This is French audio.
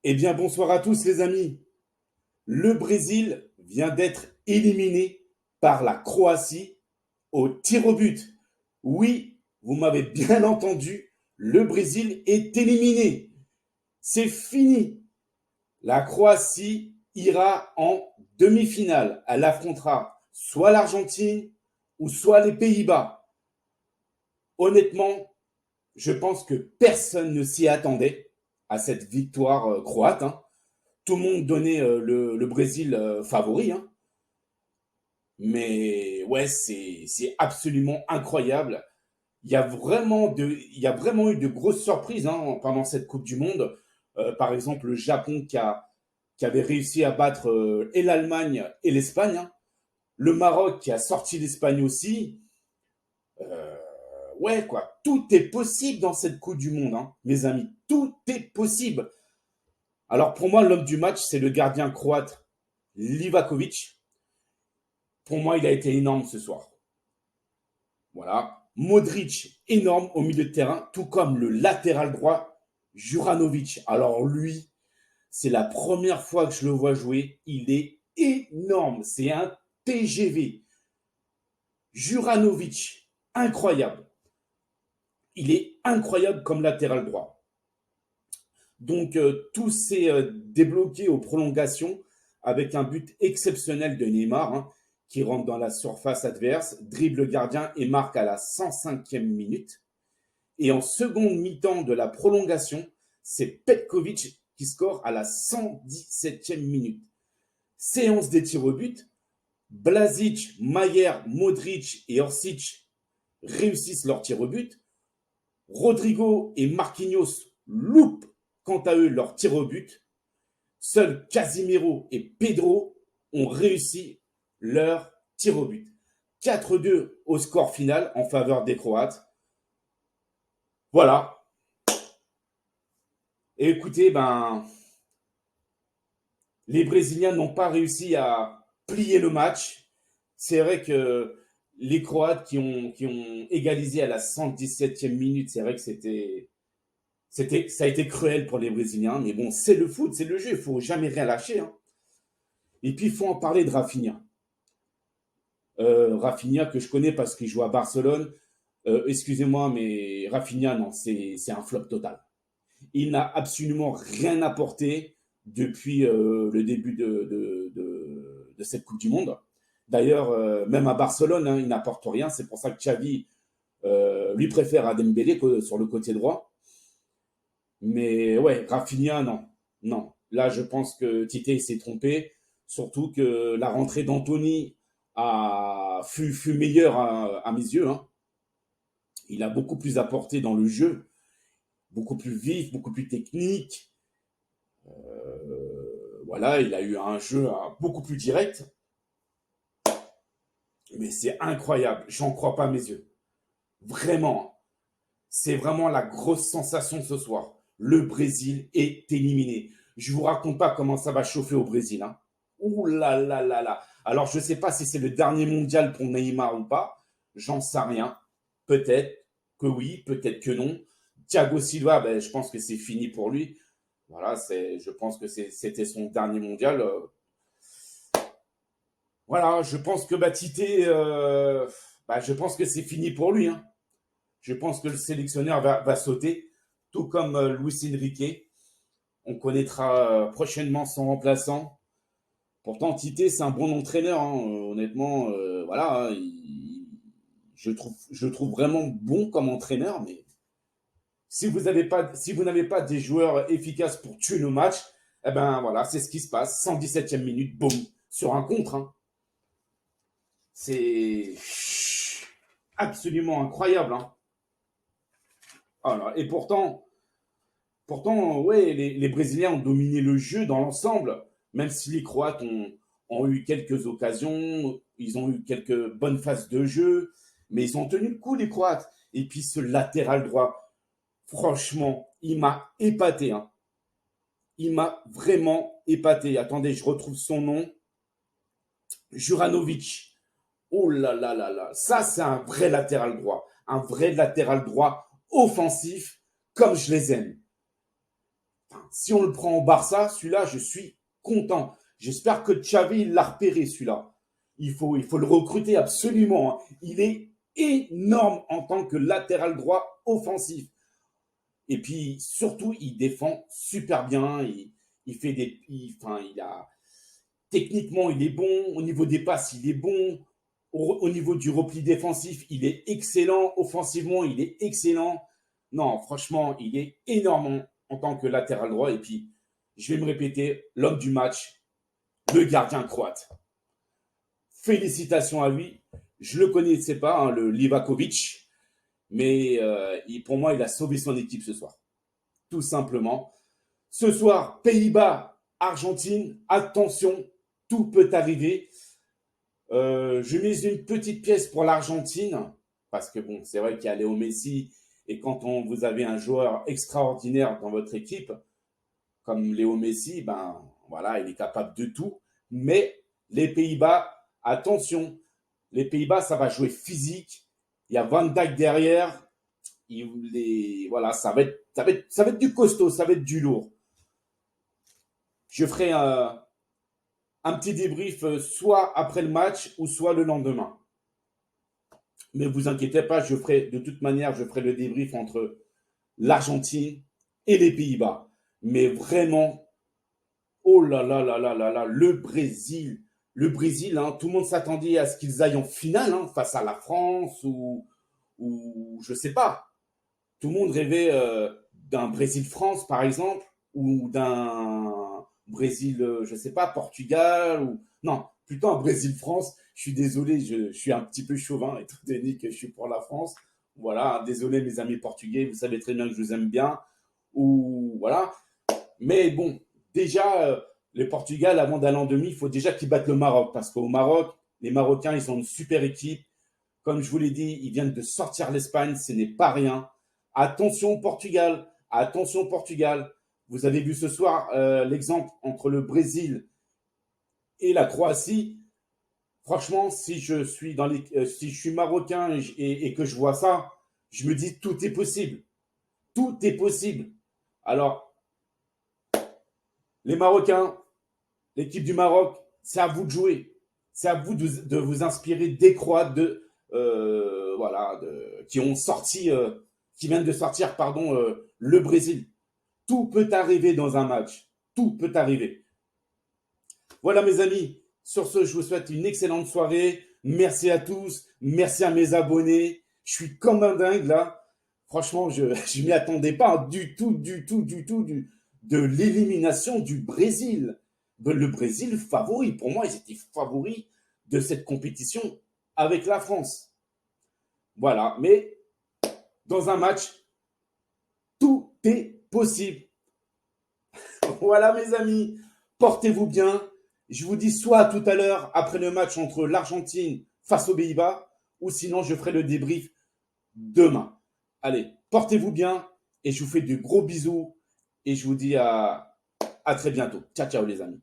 Eh bien, bonsoir à tous les amis. Le Brésil vient d'être éliminé par la Croatie au tir au but. Oui, vous m'avez bien entendu, le Brésil est éliminé. C'est fini. La Croatie ira en demi-finale. Elle affrontera soit l'Argentine ou soit les Pays-Bas. Honnêtement, je pense que personne ne s'y attendait à cette victoire croate, hein. Tout le monde donnait le Brésil favori, hein. Mais ouais, c'est absolument incroyable. Il y a vraiment eu de grosses surprises, hein, pendant cette Coupe du Monde. Par exemple, le Japon qui avait réussi à battre et l'Allemagne et l'Espagne, hein. Le Maroc qui a sorti l'Espagne aussi. Euh, ouais, quoi. Tout est possible dans cette Coupe du Monde, hein, mes amis. Tout est possible. Alors pour moi, l'homme du match, c'est le gardien croate Livakovic. Pour moi, il a été énorme ce soir. Voilà. Modric, énorme au milieu de terrain, tout comme le latéral droit, Juranovic. Alors lui, c'est la première fois que je le vois jouer. Il est énorme. C'est un TGV. Juranovic, incroyable. Il est incroyable comme latéral droit. Donc tout s'est débloqué aux prolongations avec un but exceptionnel de Neymar, hein, qui rentre dans la surface adverse, dribble le gardien et marque à la 105e minute. Et en seconde mi-temps de la prolongation, c'est Petkovic qui score à la 117e minute. Séance des tirs au but. Blazic, Mayer, Modric et Orsic réussissent leurs tirs au but. Rodrigo et Marquinhos loupent quant à eux leurs tirs au but. Seuls Casimiro et Pedro ont réussi leur tir au but. 4-2 au score final en faveur des Croates. Voilà. Et écoutez, les Brésiliens n'ont pas réussi à plier le match. C'est vrai que les Croates qui ont égalisé à la 117e minute, c'est vrai que ça a été cruel pour les Brésiliens. Mais bon, c'est le foot, c'est le jeu. Il ne faut jamais rien lâcher, hein. Et puis, il faut en parler de Rafinha. Rafinha, que je connais parce qu'il joue à Barcelone. Excusez-moi, mais Rafinha, non, c'est un flop total. Il n'a absolument rien apporté depuis le début de cette Coupe du Monde. D'ailleurs, même à Barcelone, hein, il n'apporte rien. C'est pour ça que Xavi lui préfère à Dembélé sur le côté droit. Mais ouais, Rafinha, non. Non. Là, je pense que Tite s'est trompé. Surtout que la rentrée d'Anthony fut meilleure à mes yeux, hein. Il a beaucoup plus apporté dans le jeu, beaucoup plus vif, beaucoup plus technique. Voilà, il a eu un jeu beaucoup plus direct. Mais c'est incroyable. J'en crois pas mes yeux. Vraiment. C'est vraiment la grosse sensation ce soir. Le Brésil est éliminé. Je vous raconte pas comment ça va chauffer au Brésil, hein. Ouh là là là là. Alors, je ne sais pas si c'est le dernier mondial pour Neymar ou pas. J'en sais rien. Peut-être que oui, peut-être que non. Thiago Silva, ben, je pense que c'est fini pour lui. Voilà, je pense que c'était son dernier mondial. Voilà, je pense que Batité, je pense que c'est fini pour lui, hein. Je pense que le sélectionneur va sauter, tout comme Luis Enrique. On connaîtra prochainement son remplaçant. Pourtant, Tite, c'est un bon entraîneur, hein. Honnêtement, voilà, hein, je le trouve vraiment bon comme entraîneur. Mais si vous n'avez pas des joueurs efficaces pour tuer le match, eh ben voilà, c'est ce qui se passe. 117e minute, boum, sur un contre, hein. C'est absolument incroyable, hein. Alors, et pourtant, ouais, les Brésiliens ont dominé le jeu dans l'ensemble, même si les Croates ont eu quelques occasions, ils ont eu quelques bonnes phases de jeu, mais ils ont tenu le coup, les Croates. Et puis ce latéral droit, franchement, il m'a épaté, hein. Il m'a vraiment épaté. Attendez, je retrouve son nom. Juranovic. Oh là là là là. Ça, c'est un vrai latéral droit. Un vrai latéral droit offensif, comme je les aime. Si on le prend au Barça, celui-là, je suis content. J'espère que Xavi l'a repéré, celui-là. Il faut le recruter absolument, hein. Il est énorme en tant que latéral droit offensif. Et puis, surtout, il défend super bien. Il fait des. Enfin, techniquement, il est bon. Au niveau des passes, il est bon. Au niveau du repli défensif, il est excellent. Offensivement, il est excellent. Non, franchement, il est énorme en tant que latéral droit. Et puis, je vais me répéter, l'homme du match, le gardien croate. Félicitations à lui. Je ne le connaissais pas, hein, le Livakovic. Mais pour moi, il a sauvé son équipe ce soir. Tout simplement. Ce soir, Pays-Bas, Argentine, attention, tout peut arriver. Je mise une petite pièce pour l'Argentine, parce que bon, c'est vrai qu'il y a Léo Messi, et quand vous avez un joueur extraordinaire dans votre équipe, comme Léo Messi, ben voilà, il est capable de tout. Mais les Pays-Bas, attention, les Pays-Bas, ça va jouer physique. Il y a Van Dijk derrière. Voilà, ça va être du costaud, ça va être du lourd. Je ferai un petit débrief soit après le match ou soit le lendemain. Mais vous inquiétez pas, de toute manière, je ferai le débrief entre l'Argentine et les Pays-Bas. Mais vraiment, oh là là là là là là, le Brésil, hein, tout le monde s'attendait à ce qu'ils aillent en finale, hein, face à la France ou je sais pas. Tout le monde rêvait d'un Brésil-France, par exemple, ou d'un Brésil, je sais pas, Portugal, ou non, plutôt un Brésil-France. Je suis désolé, je suis un petit peu chauvin, étant donné que je suis pour la France. Voilà, désolé mes amis portugais, vous savez très bien que je vous aime bien. Ou voilà. Mais bon, déjà, le Portugal, avant d'aller en demi, il faut déjà qu'ils battent le Maroc. Parce qu'au Maroc, les Marocains, ils sont une super équipe. Comme je vous l'ai dit, ils viennent de sortir l'Espagne, ce n'est pas rien. Attention Portugal, attention Portugal. Vous avez vu ce soir l'exemple entre le Brésil et la Croatie. Franchement, si je suis marocain et que je vois ça, je me dis tout est possible. Tout est possible. Alors, les Marocains, l'équipe du Maroc, c'est à vous de jouer. C'est à vous de vous inspirer des Croates voilà, qui viennent de sortir, pardon, le Brésil. Tout peut arriver dans un match. Tout peut arriver. Voilà mes amis. Sur ce, je vous souhaite une excellente soirée. Merci à tous. Merci à mes abonnés. Je suis comme un dingue là. Franchement, je ne m'y attendais pas du tout, de l'élimination du Brésil. Le Brésil favori. Pour moi, ils étaient favoris de cette compétition avec la France. Voilà. Mais dans un match, tout est possible. Voilà mes amis. Portez-vous bien. Je vous dis soit tout à l'heure après le match entre l'Argentine face aux Pays-Bas, ou sinon je ferai le débrief demain. Allez, portez-vous bien et je vous fais de gros bisous et je vous dis à très bientôt. Ciao, ciao les amis.